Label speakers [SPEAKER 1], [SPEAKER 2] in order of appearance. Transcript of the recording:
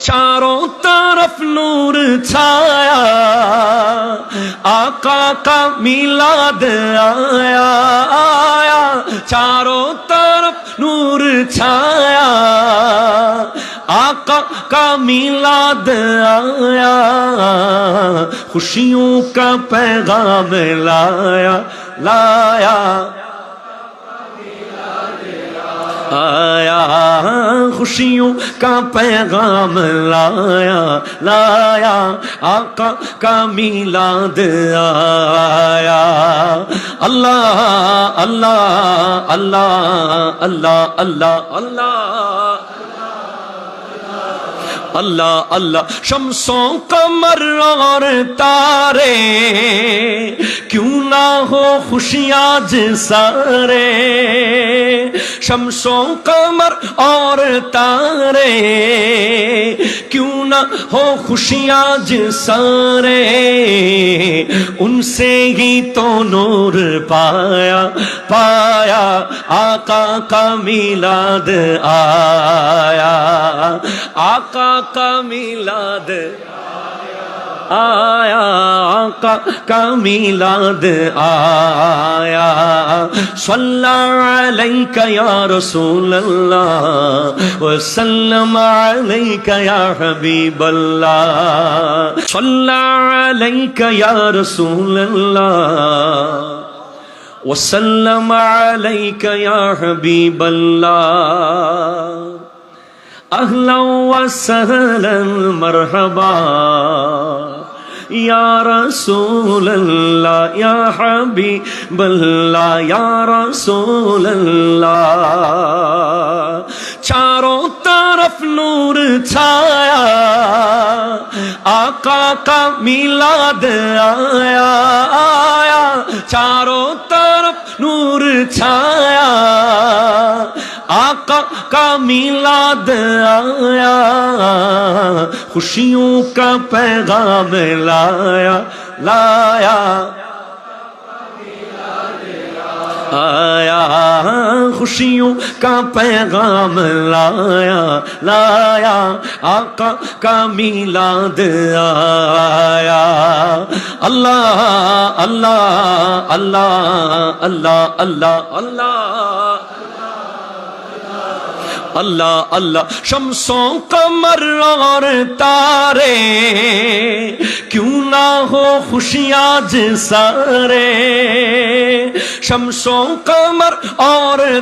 [SPEAKER 1] चारों तरफ नूर छाया, आका का मिलाद आया आया। चारों तरफ नूर छाया, आका का मिलाद आया। खुशियों का पैगाम लाया लाया आया, खुशियों का पैगाम लाया लाया। आका का मिलाद आया। अल्लाह अल्लाह अल्लाह अल्लाह अल्लाह अल्लाह अल्लाह अल्लाह। शम्सों कमर और तारे, क्यों ना हो खुशियाँ आज सारे। शम्सों कमर और तारे, क्यों ना हो खुशियाँ आज सारे। उनसे ही तो नूर पाया पाया, आका का मिलाद आया। आका का मिलाद आया, आका का मिलाद आया। सल्लल्लाहु अलैका या रसूल अल्लाह, व सल्लम अलैका या हबीब अल्लाह। सल्लल्लाहु अलैका या रसूल अल्लाह, व सल्लम अलैका या हबीब अल्लाह। अहलन व सहलन मरहबा या रसूल अल्लाह, या हबीब अल्लाह, या रसूल अल्लाह। चारों तरफ नूर छाया, आका का मिलाद आया आया। चारों तरफ नूर छाया, आका का मिलाद आया। खुशियों का पैगाम लाया लाया आया, खुशियों का पैगाम लाया लाया। आका का मिलाद आया। अल्लाह अल्लाह अल्लाह अल्लाह अल्लाह अल्लाह अल्लाह अल्लाह। शम्सों कमर और तारे, क्यों ना हो खुशियाँ आज सारे। शम्सों कमर और